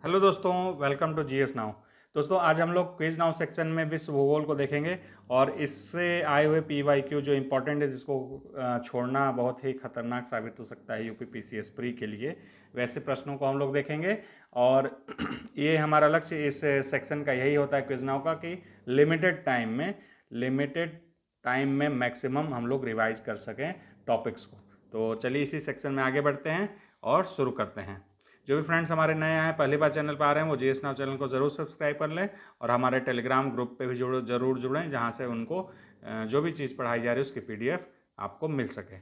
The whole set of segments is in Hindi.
हेलो दोस्तों, वेलकम टू जीएस नाउ। दोस्तों, आज हम लोग क्विज नाउ सेक्शन में विश्व भूगोल को देखेंगे और इससे आए हुए पीवाईक्यू जो इम्पोर्टेंट है, जिसको छोड़ना बहुत ही खतरनाक साबित हो सकता है यूपी पीसीएस प्री के लिए, वैसे प्रश्नों को हम लोग देखेंगे। और ये हमारा लक्ष्य इस सेक्शन का यही होता है क्विज नाउ का कि लिमिटेड टाइम में मैक्सिमम हम लोग रिवाइज कर सकें टॉपिक्स को। तो चलिए इसी सेक्शन में आगे बढ़ते हैं और शुरू करते हैं। जो भी फ्रेंड्स हमारे नए आए पहली बार चैनल पर आ रहे हैं वो जीएस नाउ चैनल को ज़रूर सब्सक्राइब कर लें और हमारे टेलीग्राम ग्रुप पे भी ज़रूर जुड़ें, जहाँ से उनको जो भी चीज़ पढ़ाई जा रही है उसकी पीडीएफ आपको मिल सके।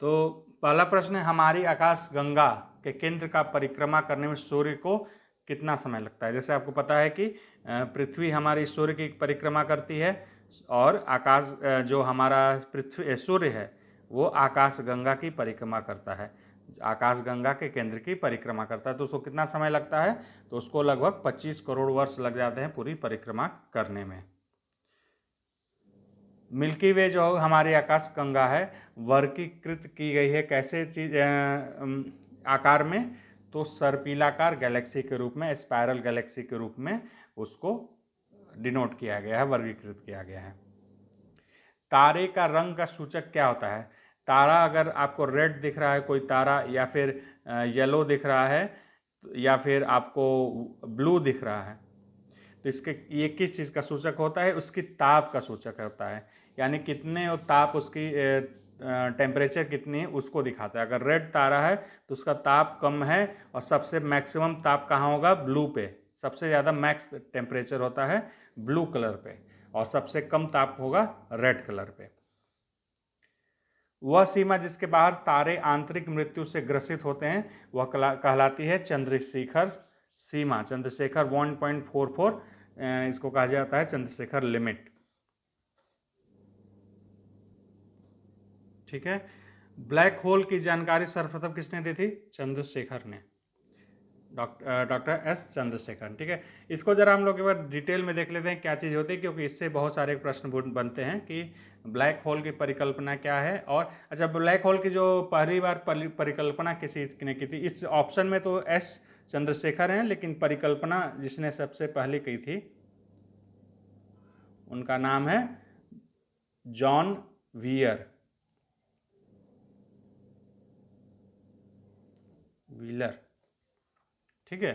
तो पहला प्रश्न है, हमारी आकाश गंगा के केंद्र का परिक्रमा करने में सूर्य को कितना समय लगता है। जैसे आपको पता है कि पृथ्वी हमारी सूर्य की परिक्रमा करती है और आकाश जो हमारा पृथ्वी सूर्य है वो आकाश गंगा की परिक्रमा करता है, आकाश गंगा के केंद्र की परिक्रमा करता है। तो उसको कितना समय लगता है, तो उसको लगभग 25 करोड़ वर्ष लग जाते हैं पूरी परिक्रमा करने में। मिल्की वे जो हमारी आकाश गंगा है वर्गीकृत की गई है कैसे चीज आकार में, तो सर्पिलाकार गैलेक्सी के रूप में, स्पायरल गैलेक्सी के रूप में उसको डिनोट किया गया है, वर्गीकृत किया गया है। तारे का रंग का सूचक क्या होता है। तारा अगर आपको रेड दिख रहा है कोई तारा, या फिर येलो दिख रहा है, या फिर आपको ब्लू दिख रहा है, तो इसके ये किस चीज़ का सूचक होता है, उसकी ताप का सूचक होता है। यानी कितने ताप उसकी टेम्परेचर कितनी है उसको दिखाता है। अगर रेड तारा है तो उसका ताप कम है और सबसे मैक्सिमम ताप कहाँ होगा, ब्लू पे। सबसे ज़्यादा मैक्स टेम्परेचर होता है ब्लू कलर पे और सबसे कम ताप होगा रेड कलर पे। वह सीमा जिसके बाहर तारे आंतरिक मृत्यु से ग्रसित होते हैं वह कहलाती है चंद्रशेखर सीमा। चंद्रशेखर 1.44 इसको कहा जाता है चंद्रशेखर लिमिट। ठीक है। ब्लैक होल की जानकारी सर्वप्रथम किसने दी थी, चंद्रशेखर ने, डॉक्टर एस चंद्रशेखर। ठीक है। इसको जरा हम लोग एक बार डिटेल में देख लेते हैं क्या चीज़ होती है, क्योंकि इससे बहुत सारे प्रश्न बनते हैं कि ब्लैक होल की परिकल्पना क्या है। और अच्छा, ब्लैक होल की जो पहली बार परिकल्पना किसी ने की थी, इस ऑप्शन में तो एस चंद्रशेखर हैं, लेकिन परिकल्पना जिसने सबसे पहले की थी उनका नाम है जॉन व्हीलर। ठीक है।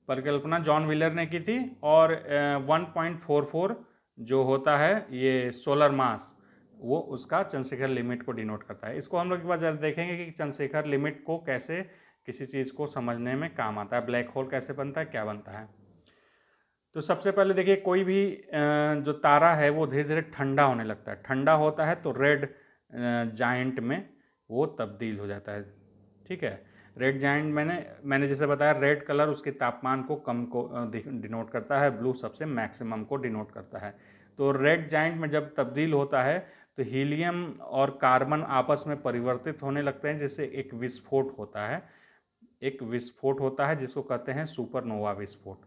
परिकल्पना जॉन व्हीलर ने की थी। और 1.44 जो होता है ये सोलर मास, वो उसका चंद्रशेखर लिमिट को डिनोट करता है। इसको हम लोग एक बार जरा देखेंगे कि चंद्रशेखर लिमिट को कैसे किसी चीज़ को समझने में काम आता है, ब्लैक होल कैसे बनता है, क्या बनता है। तो सबसे पहले देखिए, कोई भी जो तारा है वो धीरे धीरे ठंडा होने लगता है। ठंडा होता है तो रेड जाइंट में वो तब्दील हो जाता है। ठीक है। रेड जाइंट मैंने जैसे बताया, रेड कलर उसके तापमान को कम को डिनोट करता है, ब्लू सबसे मैक्सिमम को डिनोट करता है। तो रेड जाइंट में जब तब्दील होता है तो हीलियम और कार्बन आपस में परिवर्तित होने लगते हैं, जिससे एक विस्फोट होता है। एक विस्फोट होता है जिसको कहते हैं सुपरनोवा विस्फोट।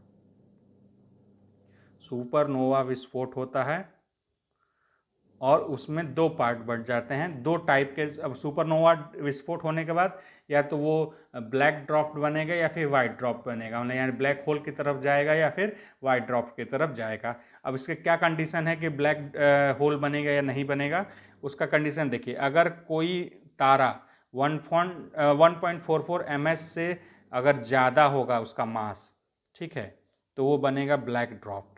सुपरनोवा विस्फोट होता है और उसमें दो पार्ट बढ़ जाते हैं, दो टाइप के। अब सुपरनोवा विस्फोट होने के बाद या तो वो ब्लैक ड्रॉप बनेगा या फिर वाइट ड्रॉप बनेगा, मतलब यानी ब्लैक होल की तरफ जाएगा या फिर वाइट ड्रॉप की तरफ जाएगा। अब इसके क्या कंडीशन है कि ब्लैक होल बनेगा या नहीं बनेगा, उसका कंडीशन देखिए। अगर कोई तारा 1.44 ms से अगर ज़्यादा होगा उसका मास, ठीक है, तो वो बनेगा ब्लैक ड्रॉप।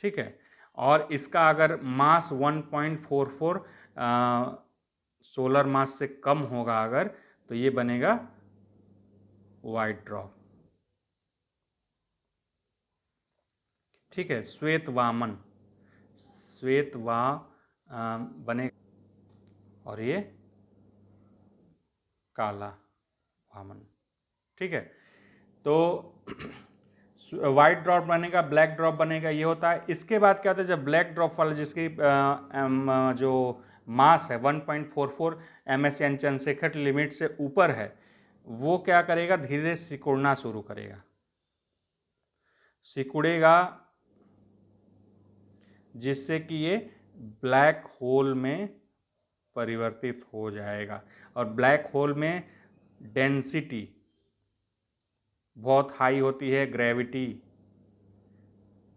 ठीक है। और इसका अगर मास 1.44 सोलर मास से कम होगा अगर, तो ये बनेगा वाइट ड्रॉप। ठीक है। श्वेत वामन, श्वेत वा बने, और ये काला वामन। ठीक है। तो वाइट ड्रॉप बनेगा, ब्लैक ड्रॉप बनेगा, ये होता है। इसके बाद क्या होता है, जब ब्लैक ड्रॉप वाला जिसकी जो मास है 1.44 ms यानी चंद्रशेखर लिमिट से ऊपर है, वो क्या करेगा, धीरे धीरे सिकुड़ना शुरू करेगा। सिकुड़ेगा जिससे कि ये ब्लैक होल में परिवर्तित हो जाएगा। और ब्लैक होल में डेंसिटी बहुत हाई होती है, ग्रेविटी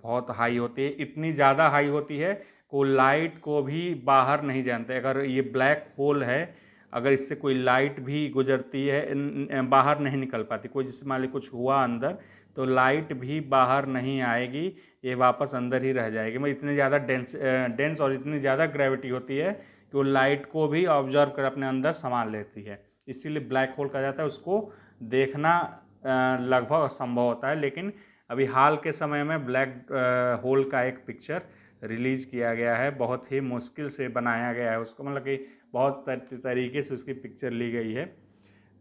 बहुत हाई होती है, इतनी ज़्यादा हाई होती है को लाइट को भी बाहर नहीं जानते। अगर ये ब्लैक होल है, अगर इससे कोई लाइट भी गुजरती है बाहर नहीं निकल पाती, कोई जिससे मान ली कुछ हुआ अंदर तो लाइट भी बाहर नहीं आएगी, ये वापस अंदर ही रह जाएगी। मतलब इतनी ज़्यादा डेंस और इतनी ज़्यादा ग्रेविटी होती है कि वो लाइट को भी ऑब्जर्व कर अपने अंदर संभाल लेती है। इसीलिए ब्लैक होल कहा जाता है। उसको देखना लगभग असंभव होता है, लेकिन अभी हाल के समय में ब्लैक होल का एक पिक्चर रिलीज़ किया गया है, बहुत ही मुश्किल से बनाया गया है उसको, मतलब कि बहुत तरीके से उसकी पिक्चर ली गई है,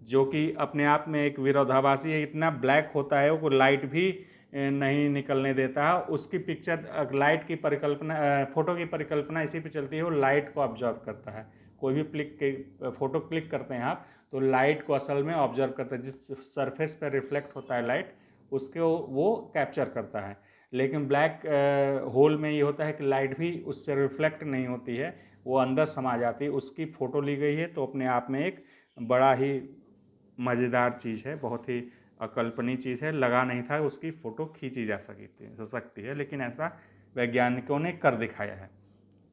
जो कि अपने आप में एक विरोधाभासी है। इतना ब्लैक होता है वो लाइट भी नहीं निकलने देता है। उसकी पिक्चर लाइट की परिकल्पना, फोटो की परिकल्पना इसी पे चलती है, वो लाइट को ऑब्जर्व करता है। कोई भी फोटो क्लिक करते हैं आप तो लाइट को असल में ऑब्जर्व करता है, जिस सरफेस पर रिफ्लेक्ट होता है लाइट उसको वो कैप्चर करता है। लेकिन ब्लैक होल में ये होता है कि लाइट भी उससे रिफ्लेक्ट नहीं होती है, वो अंदर समा जाती है। उसकी फ़ोटो ली गई है, तो अपने आप में एक बड़ा ही मज़ेदार चीज़ है, बहुत ही अकल्पनीय चीज़ है। लगा नहीं था उसकी फ़ोटो खींची जा सकती है, लेकिन ऐसा वैज्ञानिकों ने कर दिखाया है।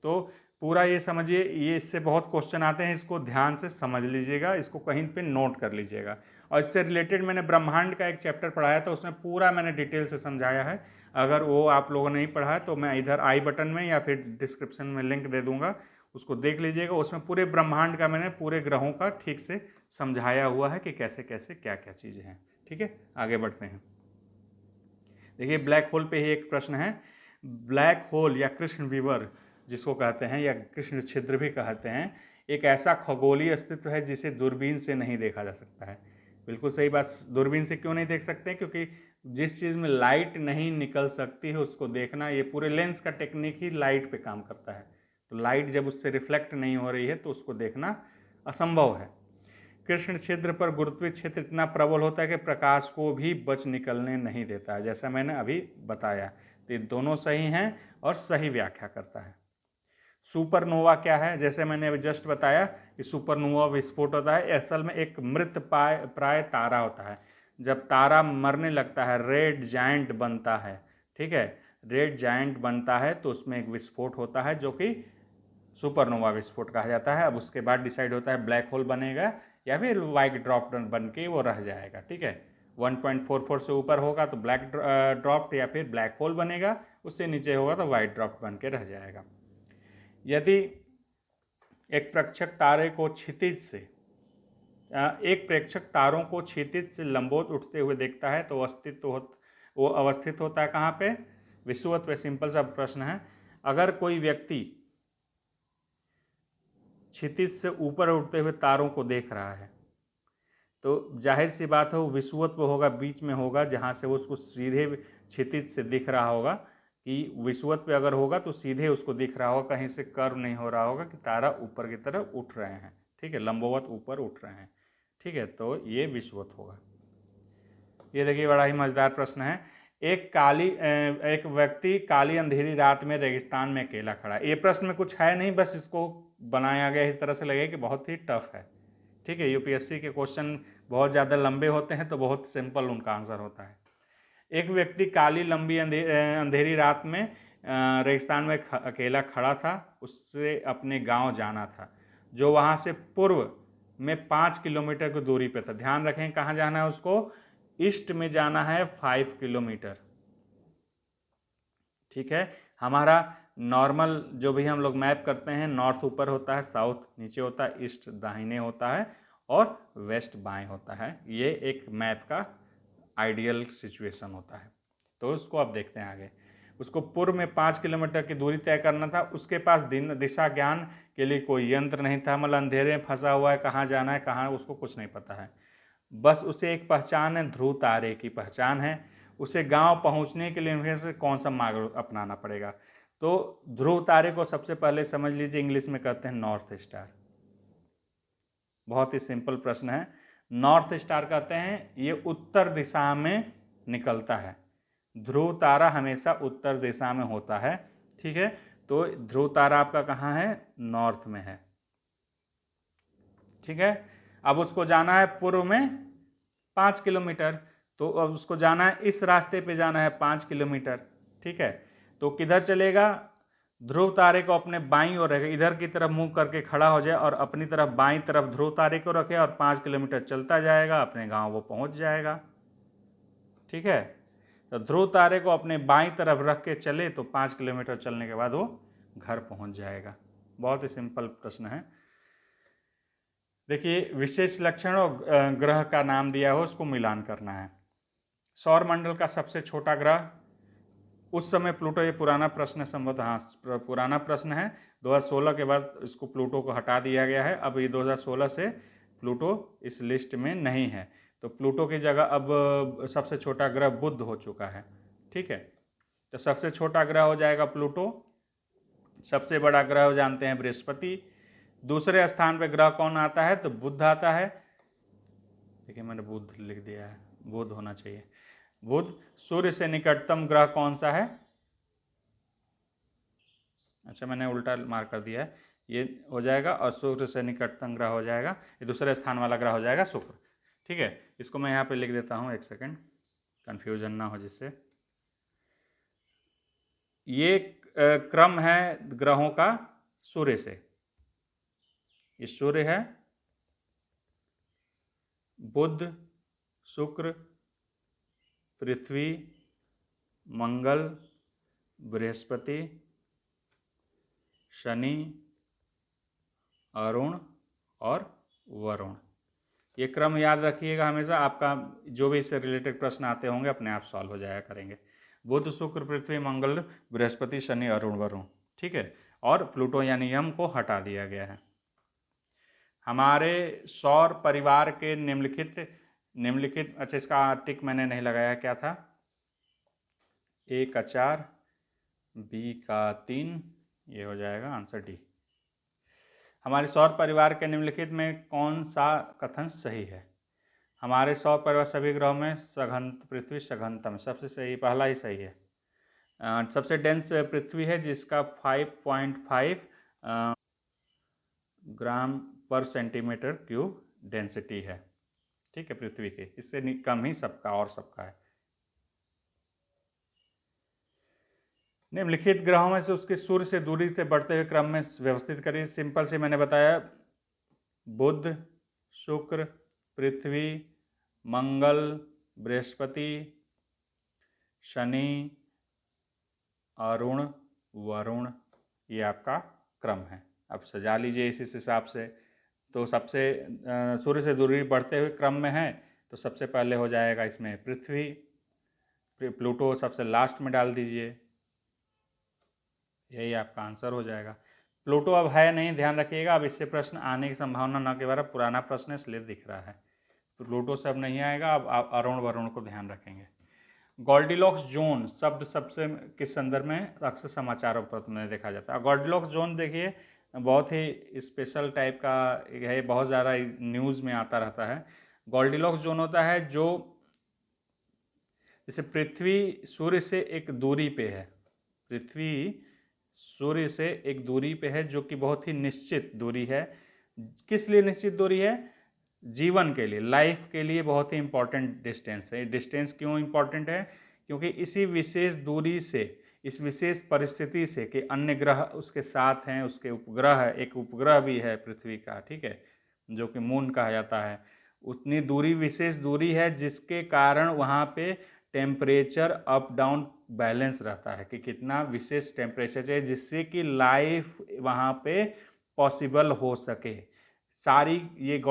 तो पूरा ये समझिए, ये इससे बहुत क्वेश्चन आते हैं, इसको ध्यान से समझ लीजिएगा, इसको कहीं पे नोट कर लीजिएगा। और इससे रिलेटेड मैंने ब्रह्मांड का एक चैप्टर पढ़ाया था, उसमें पूरा मैंने डिटेल से समझाया है। अगर वो आप लोगों ने नहीं पढ़ा है तो मैं इधर आई बटन में या फिर डिस्क्रिप्शन में लिंक दे दूंगा, उसको देख लीजिएगा। उसमें पूरे ब्रह्मांड का मैंने पूरे ग्रहों का ठीक से समझाया हुआ है कि कैसे कैसे क्या क्या चीज़ें हैं। ठीक है, आगे बढ़ते हैं। देखिए ब्लैक होल पे ही एक प्रश्न है। ब्लैक होल या कृष्ण विवर जिसको कहते हैं, या कृष्ण छिद्र भी कहते हैं, एक ऐसा खगोलीय अस्तित्व है जिसे दूरबीन से नहीं देखा जा सकता है। बिल्कुल सही बात। दूरबीन से क्यों नहीं देख सकते? क्योंकि जिस चीज़ में लाइट नहीं निकल सकती है उसको देखना, ये पूरे लेंस का टेक्निक ही लाइट पे काम करता है। तो लाइट जब उससे रिफ्लेक्ट नहीं हो रही है तो उसको देखना असंभव है। कृष्ण छिद्र पर गुरुत्वीय क्षेत्र इतना प्रबल होता है कि प्रकाश को भी बच निकलने नहीं देता है, जैसा मैंने अभी बताया। तो ये दोनों सही हैं और सही व्याख्या करता है। सुपरनोवा क्या है? जैसे मैंने अभी जस्ट बताया कि सुपरनोवा विस्फोट होता है, असल में एक मृत प्राय तारा होता है। जब तारा मरने लगता है, रेड जायंट बनता है, ठीक है, रेड जायंट बनता है तो उसमें एक विस्फोट होता है जो कि सुपरनोवा विस्फोट कहा जाता है। अब उसके बाद डिसाइड होता है ब्लैक होल बनेगा या फिर वाइट ड्रॉप बन के वो रह जाएगा। ठीक है, 1.44 से ऊपर होगा तो ब्लैक ड्रॉप या फिर ब्लैक होल बनेगा, उससे नीचे होगा तो वाइट ड्रॉप बन के रह जाएगा। यदि एक प्रेक्षक तारे को क्षितिज से एक प्रेक्षक तारों को क्षितिज से लंबवत उठते हुए देखता है तो वो अवस्थित होता है कहाँ पे? विषुवत पे। सिंपल सा प्रश्न है। अगर कोई व्यक्ति क्षितिज से ऊपर उठते हुए तारों को देख रहा है तो जाहिर सी बात है वो विषुवत पे होगा, बीच में होगा, जहाँ से वो उसको सीधे क्षितिज से दिख रहा होगा। कि विषुवत पे अगर होगा तो सीधे उसको दिख रहा होगा, कहीं से कर्व नहीं हो रहा होगा कि तारा ऊपर की तरफ उठ रहे हैं। ठीक है, लंबवत ऊपर उठ रहे हैं। ठीक है, तो ये विषुवत होगा। ये देखिए बड़ा ही मजेदार प्रश्न है। एक व्यक्ति काली अंधेरी रात में रेगिस्तान में अकेला खड़ा है। ये प्रश्न में कुछ है नहीं, बस इसको बनाया गया इस तरह से लगे कि बहुत ही टफ है। ठीक है, यूपीएससी के क्वेश्चन बहुत ज़्यादा लंबे होते हैं तो बहुत सिंपल उनका आंसर होता है। एक व्यक्ति काली लंबी अंधेरी रात में रेगिस्तान में अकेला खड़ा था। उससे अपने गांव जाना था जो वहां से पूर्व में 5 किलोमीटर की दूरी पे था। ध्यान रखें कहाँ जाना है उसको, ईस्ट में जाना है 5 किलोमीटर। ठीक है, हमारा नॉर्मल जो भी हम लोग मैप करते हैं, नॉर्थ ऊपर होता है, साउथ नीचे होता है, ईस्ट दाहिने होता है और वेस्ट बाएं होता है। ये एक मैप का आइडियल सिचुएशन होता है। तो उसको अब देखते हैं आगे। उसको पूर्व में 5 किलोमीटर की दूरी तय करना था। उसके पास दिशा ज्ञान के लिए कोई यंत्र नहीं था, मतलब अंधेरे में फंसा हुआ है, कहाँ जाना है कहाँ, उसको कुछ नहीं पता है। बस उसे एक पहचान है, ध्रुव तारे की पहचान है। उसे गांव पहुंचने के लिए उसे कौन सा मार्ग अपनाना पड़ेगा? तो ध्रुव तारे को सबसे पहले समझ लीजिए, इंग्लिश में कहते हैं नॉर्थ स्टार। बहुत ही सिंपल प्रश्न है। नॉर्थ स्टार कहते हैं ये उत्तर दिशा में निकलता है। ध्रुव तारा हमेशा उत्तर दिशा में होता है। ठीक है, तो ध्रुव तारा आपका कहाँ है? नॉर्थ में है। ठीक है। अब उसको जाना है पूर्व में 5 किलोमीटर, तो अब उसको जाना है इस रास्ते पे जाना है 5 किलोमीटर, ठीक है। तो किधर चलेगा, ध्रुव तारे को अपने बाईं ओर रखे, इधर की तरफ मुंह करके खड़ा हो जाए और अपनी तरफ बाईं तरफ ध्रुव तारे को रखे और 5 किलोमीटर चलता जाएगा, अपने गांव वो पहुंच जाएगा, ठीक है। तो ध्रुव तारे को अपने बाईं तरफ रख के चले तो 5 किलोमीटर चलने के बाद वो घर पहुंच जाएगा। बहुत ही सिंपल प्रश्न है। देखिए, विशेष लक्षण और ग्रह का नाम दिया हो उसको मिलान करना है। सौर मंडल का सबसे छोटा ग्रह, उस समय प्लूटो, ये पुराना प्रश्न है संभवतः, हाँ पुराना प्रश्न है, 2016 के बाद इसको प्लूटो को हटा दिया गया है। अब ये 2016 से प्लूटो इस लिस्ट में नहीं है, तो प्लूटो की जगह अब सबसे छोटा ग्रह बुध हो चुका है, ठीक है। तो सबसे छोटा ग्रह हो जाएगा प्लूटो, सबसे बड़ा ग्रह जानते हैं बृहस्पति, दूसरे स्थान पे ग्रह कौन आता है, तो बुध आता है। देखिए मैंने बुध लिख दिया है, बुध होना चाहिए। बुध। सूर्य से निकटतम ग्रह कौन सा है, अच्छा मैंने उल्टा मार्क कर दिया है, ये हो जाएगा, और सूर्य से निकटतम ग्रह हो जाएगा, ये दूसरे स्थान वाला ग्रह हो जाएगा शुक्र, ठीक है। इसको मैं यहाँ पे लिख देता हूँ, एक सेकंड, कंफ्यूजन ना हो जिससे। ये क्रम है ग्रहों का सूर्य से, ये सूर्य है, बुध, शुक्र, पृथ्वी, मंगल, बृहस्पति, शनि, अरुण और वरुण। ये क्रम याद रखिएगा हमेशा, आपका जो भी इससे रिलेटेड प्रश्न आते होंगे अपने आप सॉल्व हो जाया करेंगे। बुध, शुक्र, पृथ्वी, मंगल, बृहस्पति, शनि, अरुण, वरुण, ठीक है। और प्लूटो यानी यम को हटा दिया गया है। हमारे सौर परिवार के निम्नलिखित, अच्छा इसका टिक मैंने नहीं लगाया, क्या था, ए का 4, बी का 3, ये हो जाएगा आंसर डी। हमारे सौर परिवार के निम्नलिखित में कौन सा कथन सही है। हमारे सौर परिवार सभी ग्रहों में सघन पृथ्वी सघनतम, सबसे सही, पहला ही सही है। सबसे डेंस पृथ्वी है जिसका 5.5 ग्राम पर सेंटीमीटर क्यूब डेंसिटी है, ठीक है, पृथ्वी के, इससे कम ही सबका और सबका है। निम्नलिखित ग्रहों में से उसके सूर्य से दूरी से बढ़ते हुए क्रम में व्यवस्थित करिए। सिंपल से मैंने बताया, बुध, शुक्र, पृथ्वी, मंगल, बृहस्पति, शनि, अरुण, वरुण, ये आपका क्रम है। अब सजा लीजिए इस हिसाब से। तो सबसे सूर्य से दूरी बढ़ते हुए क्रम में है, तो सबसे पहले हो जाएगा इसमें पृथ्वी, प्लूटो सबसे लास्ट में डाल दीजिए, यही आपका आंसर हो जाएगा। प्लूटो अब है नहीं, ध्यान रखिएगा, अब इससे प्रश्न आने की संभावना न के बराबर, पुराना प्रश्न इसलिए दिख रहा है, तो प्लूटो से अब नहीं आएगा। अब आप अरुण वरुण को ध्यान रखेंगे। गोल्डिलॉक्स जोन शब्द सबसे किस संदर्भ में अक्सर समाचारों पत्र में देखा जाता है। गोल्डिलॉक्स जोन देखिए बहुत ही स्पेशल टाइप का है, बहुत ज़्यादा न्यूज़ में आता रहता है। गोल्डिलॉक्स जोन होता है जो जैसे पृथ्वी सूर्य से एक दूरी पे है, पृथ्वी सूर्य से एक दूरी पे है जो कि बहुत ही निश्चित दूरी है। किस लिए निश्चित दूरी है, जीवन के लिए, लाइफ के लिए बहुत ही इंपॉर्टेंट डिस्टेंस है। डिस्टेंस क्यों इंपॉर्टेंट है, क्योंकि इसी विशेष दूरी से, इस विशेष परिस्थिति से कि अन्य ग्रह उसके साथ हैं, उसके उपग्रह है, एक उपग्रह भी है पृथ्वी का, ठीक है, जो कि मून कहा जाता है, उतनी दूरी, विशेष दूरी है जिसके कारण वहाँ पे टेम्परेचर अप डाउन बैलेंस रहता है, कि कितना विशेष टेम्परेचर चाहिए जिससे कि लाइफ वहाँ पे पॉसिबल हो सके। सारी ये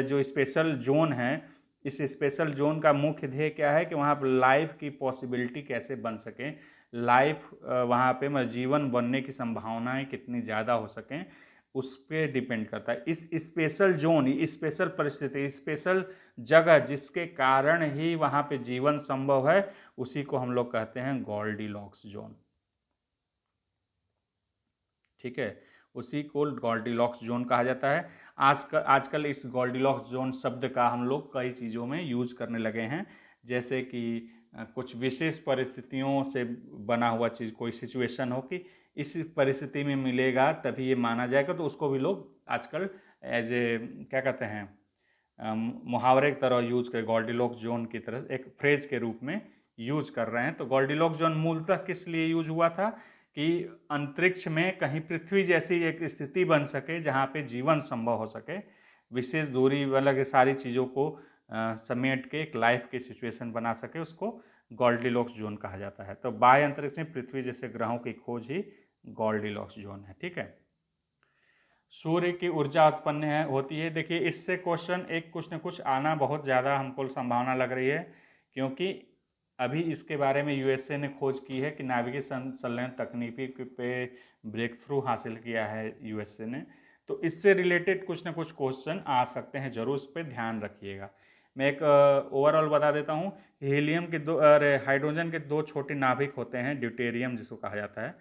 जो स्पेशल जोन है, इस स्पेशल जोन का मुख्य ध्येय क्या है कि वहाँ पर लाइफ की पॉसिबिलिटी कैसे बन सके, लाइफ वहाँ पे मतलब जीवन बनने की संभावनाएं कितनी ज़्यादा हो सकें, उस पर डिपेंड करता है। इस स्पेशल जोन, स्पेशल परिस्थिति, स्पेशल जगह जिसके कारण ही वहाँ पे जीवन संभव है, उसी को हम लोग कहते हैं गोल्डिलॉक्स जोन, ठीक है, उसी को गोल्डिलॉक्स जोन कहा जाता है। आजकल इस गोल्डिलॉक्स जोन शब्द का हम लोग कई चीज़ों में यूज करने लगे हैं, जैसे कि कुछ विशेष परिस्थितियों से बना हुआ चीज़, कोई सिचुएशन हो कि इस परिस्थिति में मिलेगा तभी ये माना जाएगा। तो उसको भी लोग आजकल एज ए क्या कहते हैं मुहावरे की तरह यूज कर, गोल्डीलॉक्स जोन की तरह एक फ्रेज के रूप में यूज कर रहे हैं। तो गोल्डीलॉक्स जोन मूलतः किस लिए यूज हुआ था कि अंतरिक्ष में कहीं पृथ्वी जैसी एक स्थिति बन सके जहाँ पे जीवन संभव हो सके, विशेष दूरी वाला सारी चीज़ों को समेट के एक लाइफ की सिचुएशन बना सके, उसको गोल्डीलॉक्स जोन कहा जाता है। तो बाह्य अंतरिक्ष में पृथ्वी जैसे ग्रहों की खोज ही गोल्डीलॉक्स जोन है। ठीक है, सूर्य की ऊर्जा उत्पन्न होती है। देखिए इससे क्वेश्चन एक कुछ न कुछ आना बहुत ज़्यादा हमको संभावना लग रही है, क्योंकि अभी इसके बारे में यूएसए ने खोज की है कि नाभिकीय संलयन तकनीकी पे ब्रेक थ्रू हासिल किया है यूएसए ने। तो इससे रिलेटेड कुछ न कुछ क्वेश्चन आ सकते हैं, जरूर उस पर ध्यान रखिएगा। मैं एक ओवरऑल बता देता हूँ। हीलियम के दो हाइड्रोजन के दो छोटे नाभिक होते हैं, ड्यूटेरियम जिसको कहा जाता है,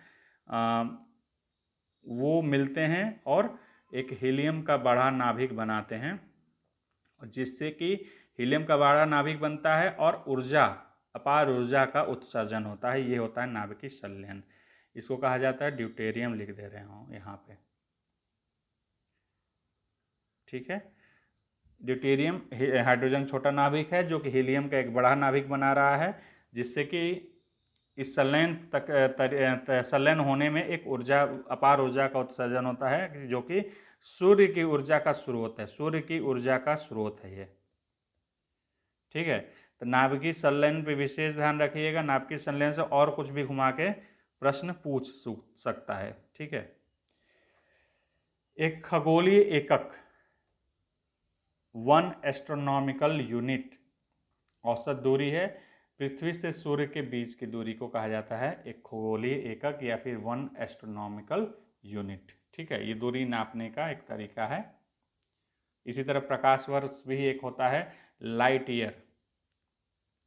वो मिलते हैं और एक हीलियम का बड़ा नाभिक बनाते हैं, जिससे कि हीलियम का बड़ा नाभिक बनता है और ऊर्जा, अपार ऊर्जा का उत्सर्जन होता है। ये होता है नाभिकीय संलयन। इसको कहा जाता है ड्यूटेरियम, लिख दे रहे हो यहाँ पे। ठीक है, ड्यूटेरियम हाइड्रोजन छोटा नाभिक है जो कि हीलियम का एक बड़ा नाभिक बना रहा है, जिससे कि इस संलयन होने में एक ऊर्जा, अपार ऊर्जा का उत्सर्जन होता है, जो कि सूर्य की ऊर्जा का स्रोत है। सूर्य की ऊर्जा का स्रोत है ये। ठीक है, तो नाभिकीय संलयन पे विशेष ध्यान रखिएगा। नाभिकीय संलयन से और कुछ भी घुमा के प्रश्न पूछ सकता है। ठीक है, एक खगोलीय एकक 1 एस्ट्रोनॉमिकल यूनिट औसत दूरी है। पृथ्वी से सूर्य के बीच की दूरी को कहा जाता है एक खगोलीय एकक या फिर 1 एस्ट्रोनॉमिकल यूनिट। ठीक है, ये दूरी नापने का एक तरीका है। इसी तरह प्रकाश वर्ष भी एक होता है लाइट ईयर,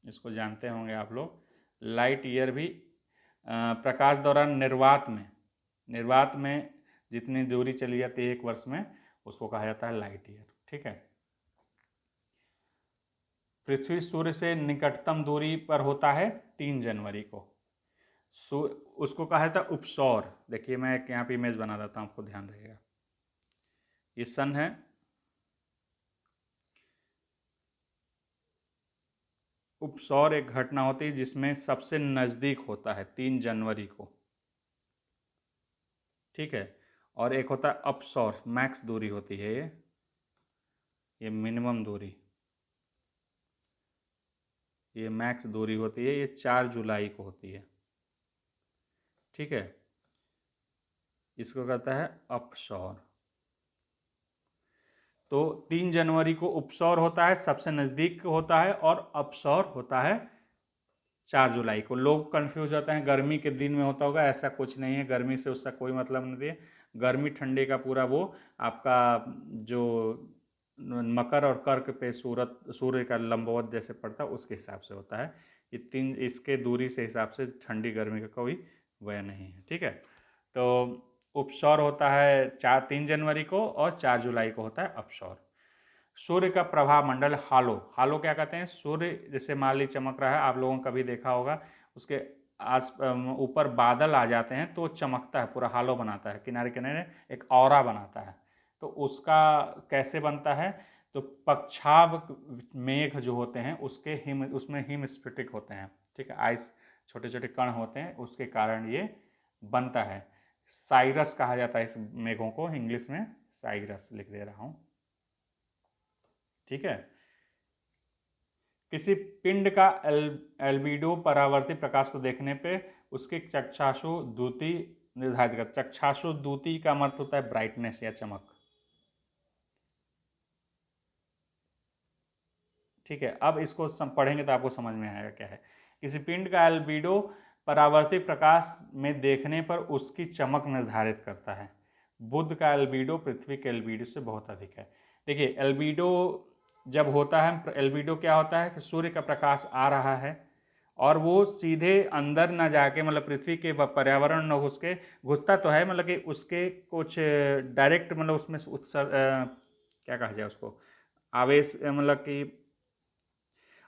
इसको जानते होंगे आप लोग। लाइट ईयर भी प्रकाश दौरान निर्वात में जितनी दूरी चली जाती है एक वर्ष में, उसको कहा जाता है लाइट ईयर। ठीक है, पृथ्वी सूर्य से निकटतम दूरी पर होता है 3 जनवरी को। उसको कहा जाता है उपसौर। देखिए मैं यहाँ पे इमेज बना देता हूँ, आपको ध्यान रहेगा। ये सन है, उपसौर एक घटना होती है जिसमें सबसे नज़दीक होता है 3 जनवरी को। ठीक है, और एक होता है अपसौर, मैक्स दूरी होती है ये मिनिमम दूरी, ये मैक्स दूरी होती है, ये 4 जुलाई को होती है। ठीक है, इसको कहता है अपसौर। तो 3 जनवरी को उपसौर होता है, सबसे नज़दीक होता है, और अपसौर होता है 4 जुलाई को। लोग कंफ्यूज होते हैं गर्मी के दिन में होता होगा, ऐसा कुछ नहीं है। गर्मी से उसका कोई मतलब नहीं है। गर्मी ठंडे का पूरा वो आपका जो मकर और कर्क पे सूर्य का लंबवत जैसे पड़ता है उसके हिसाब से होता है। ये 3 इसके दूरी से हिसाब से ठंडी गर्मी का कोई वह नहीं है। ठीक है, तो उपसौर होता है 3 जनवरी को और 4 जुलाई को होता है अपसौर। सूर्य का प्रभा मंडल हालो क्या कहते हैं? सूर्य जैसे मान ली चमक रहा है, आप लोगों ने कभी देखा होगा, उसके आस ऊपर बादल आ जाते हैं तो चमकता है, पूरा हालो बनाता है, किनारे किनारे एक ऑरा बनाता है। तो उसका कैसे बनता है? तो पक्षाव मेघ जो होते हैं उसमें हिम स्फटिक होते हैं। ठीक है, आइस छोटे छोटे कण होते हैं, उसके कारण ये बनता है। साइरस कहा जाता है इस मेघों को, इंग्लिश में साइरस लिख दे रहा हूँ। ठीक है, किसी पिंड का एल्बिडो परावर्तित प्रकाश को देखने पे उसके चक्षाशु द्युति निर्धारित करता है। चक्षाशु द्युति का मतलब होता है ब्राइटनेस या चमक। ठीक है, अब इसको पढ़ेंगे तो आपको समझ में आएगा क्या है। किसी पिंड का एल्बिडो परावर्तित प्रकाश में देखने पर उसकी चमक निर्धारित करता है। बुध का एल्बिडो पृथ्वी के एल्बिडो से बहुत अधिक है। देखिए एल्बिडो जब होता है, एल्बिडो क्या होता है कि सूर्य का प्रकाश आ रहा है और वो सीधे अंदर ना जाके, मतलब पृथ्वी के पर्यावरण न उसके घुसता तो है, मतलब कि उसके कुछ डायरेक्ट, मतलब उसमें क्या कहा जाए उसको, आवेश, मतलब कि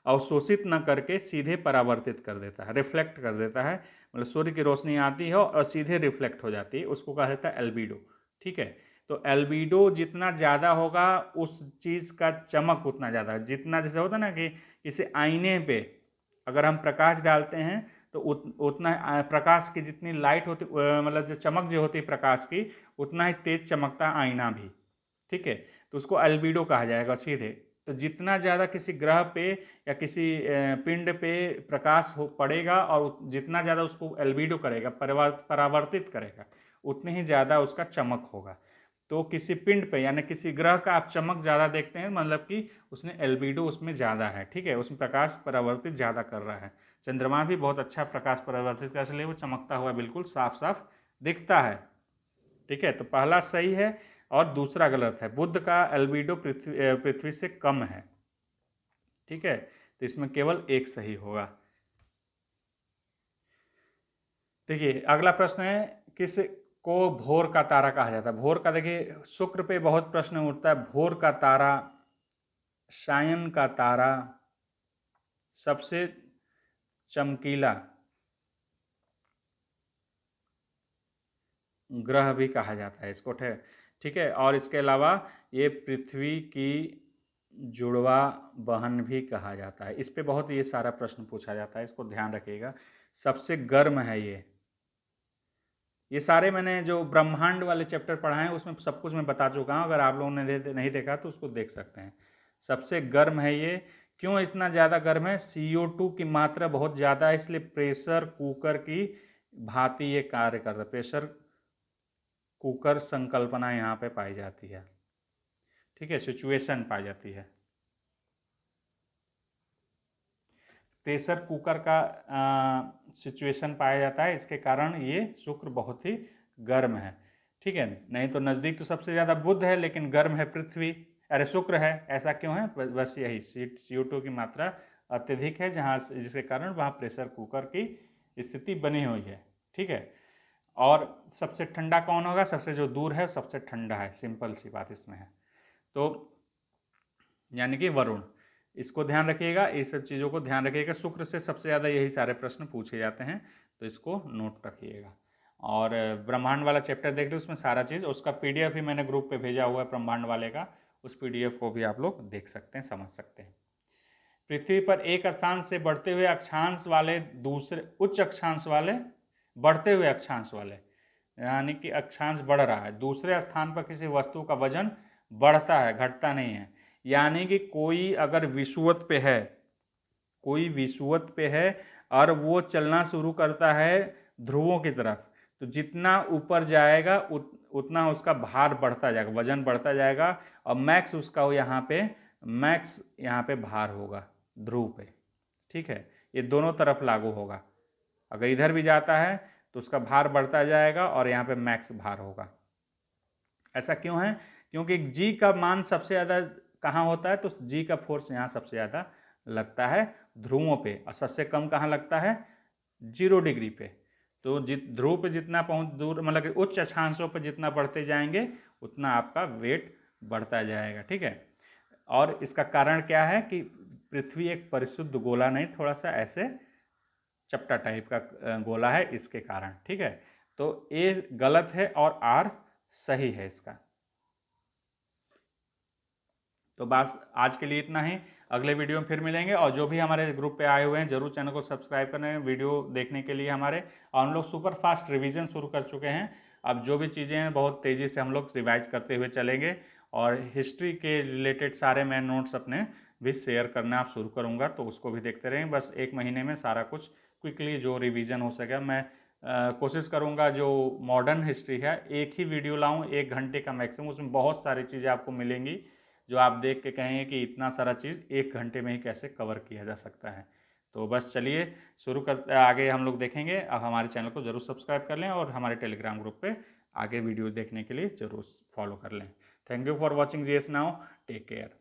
अवशोषित न करके सीधे परावर्तित कर देता है, रिफ्लेक्ट कर देता है। मतलब सूर्य की रोशनी आती है और सीधे रिफ्लेक्ट हो जाती है, उसको कहा जाता है एल्बिडो। ठीक है, तो एल्बिडो जितना ज़्यादा होगा उस चीज़ का चमक उतना ज़्यादा, जितना जैसे होता है ना कि किसी आईने पे अगर हम प्रकाश डालते हैं तो उतना प्रकाश की जितनी लाइट होती मतलब जो चमक जो होती है प्रकाश की, उतना ही तेज चमकता है आईना भी। ठीक है, तो उसको एल्बिडो कहा जाएगा सीधे। तो जितना ज़्यादा किसी ग्रह पे या किसी पिंड पे प्रकाश हो पड़ेगा और जितना ज़्यादा उसको एल्बिडो करेगा, परावर्तित करेगा, उतनी ही ज़्यादा उसका चमक होगा। तो किसी पिंड पे यानी किसी ग्रह का आप चमक ज़्यादा देखते हैं, मतलब कि उसने एल्बिडो उसमें ज़्यादा है। ठीक है, उसमें प्रकाश परावर्तित ज़्यादा कर रहा है। चंद्रमा भी बहुत अच्छा प्रकाश परावर्तित कर, इसलिए वो चमकता हुआ बिल्कुल साफ साफ दिखता है। ठीक है, तो पहला सही है और दूसरा गलत है। बुध का एल्बिडो पृथ्वी से कम है। ठीक है, तो इसमें केवल एक सही होगा। देखिए अगला प्रश्न है, किस को भोर का तारा कहा जाता है? भोर का, देखिए शुक्र पे बहुत प्रश्न उठता है। भोर का तारा, सायन का तारा, सबसे चमकीला ग्रह भी कहा जाता है इसको। ठीक है, और इसके अलावा ये पृथ्वी की जुड़वा बहन भी कहा जाता है। इस पे बहुत ये सारा प्रश्न पूछा जाता है, इसको ध्यान रखिएगा। सबसे गर्म है ये सारे मैंने जो ब्रह्मांड वाले चैप्टर पढ़ाए हैं उसमें सब कुछ मैं बता चुका हूँ। अगर आप लोगों ने नहीं देखा तो उसको देख सकते हैं। सबसे गर्म है ये। क्यों इतना ज़्यादा गर्म है? CO2 की मात्रा बहुत ज़्यादा है, इसलिए प्रेशर कुकर की भांति ये कार्य करता है। प्रेशर कुकर संकल्पना यहाँ पे पाई जाती है। ठीक है, सिचुएशन पाई जाती है। प्रेशर कुकर का सिचुएशन पाया जाता है, इसके कारण ये शुक्र बहुत ही गर्म है। ठीक है, नहीं तो नज़दीक तो सबसे ज़्यादा बुध है, लेकिन गर्म है पृथ्वी, अरे शुक्र है। ऐसा क्यों है? बस यही CO2 की मात्रा अत्यधिक है, जहाँ जिसके कारण वहाँ प्रेशर कुकर की स्थिति बनी हुई है। ठीक है, और सबसे ठंडा कौन होगा? सबसे जो दूर है सबसे ठंडा है, सिंपल सी बात इसमें है। तो यानी कि वरुण। इसको ध्यान रखिएगा, ये सब चीज़ों को ध्यान रखिएगा। शुक्र से सबसे ज़्यादा यही सारे प्रश्न पूछे जाते हैं, तो इसको नोट रखिएगा। और ब्रह्मांड वाला चैप्टर देख रहे हो, उसमें सारा चीज़, उसका PDF भी मैंने ग्रुप पे भेजा हुआ है ब्रह्मांड वाले का, उस PDF को भी आप लोग देख सकते हैं, समझ सकते हैं। पृथ्वी पर एक स्थान से बढ़ते हुए अक्षांश वाले दूसरे उच्च अक्षांश वाले, बढ़ते हुए अक्षांश वाले यानी कि अक्षांश बढ़ रहा है, दूसरे स्थान पर किसी वस्तु का वजन बढ़ता है, घटता नहीं है। यानी कि कोई अगर विषुवत पे है, कोई विषुवत पे है और वो चलना शुरू करता है ध्रुवों की तरफ, तो जितना ऊपर जाएगा उतना उसका भार बढ़ता जाएगा, वजन बढ़ता जाएगा, और मैक्स उसका मैक्स यहाँ पे भार होगा ध्रुव पे। ठीक है, ये दोनों तरफ लागू होगा। अगर इधर भी जाता है तो उसका भार बढ़ता जाएगा और यहाँ पे मैक्स भार होगा। ऐसा क्यों है? क्योंकि G का मान सबसे ज़्यादा कहाँ होता है? तो G का फोर्स यहाँ सबसे ज़्यादा लगता है ध्रुवों पे, और सबसे कम कहाँ लगता है? 0 डिग्री पे। तो ध्रुव पे जितना दूर, मतलब कि उच्च अक्षांशों पर जितना बढ़ते जाएंगे उतना आपका वेट बढ़ता जाएगा। ठीक है, और इसका कारण क्या है कि पृथ्वी एक परिशुद्ध गोला नहीं, थोड़ा सा ऐसे चपटा टाइप का गोला है, इसके कारण। ठीक है, तो ए गलत है और R सही है इसका। तो बस आज के लिए इतना ही, अगले वीडियो में फिर मिलेंगे। और जो भी हमारे ग्रुप पे आए हुए हैं जरूर चैनल को सब्सक्राइब करें वीडियो देखने के लिए हमारे। और हम लोग सुपर फास्ट रिवीजन शुरू कर चुके हैं। अब जो भी चीज़ें हैं बहुत तेज़ी से हम लोग रिवाइज करते हुए चलेंगे, और हिस्ट्री के रिलेटेड सारे मैं नोट्स अपने भी शेयर करना आप शुरू करूँगा, तो उसको भी देखते रहें। बस 1 महीने में सारा कुछ क्विकली जो रिवीजन हो सके मैं कोशिश करूँगा। जो मॉडर्न हिस्ट्री है एक ही वीडियो लाऊँ, 1 घंटे का मैक्सिमम, उसमें बहुत सारी चीज़ें आपको मिलेंगी जो आप देख के कहेंगे कि इतना सारा चीज़ 1 घंटे में ही कैसे कवर किया जा सकता है। तो बस चलिए शुरू करते, आगे हम लोग देखेंगे। अब हमारे चैनल को ज़रूर सब्सक्राइब कर लें और हमारे टेलीग्राम ग्रुप पे आगे वीडियो देखने के लिए ज़रूर फॉलो कर लें। Thank you for watching GS now, take care.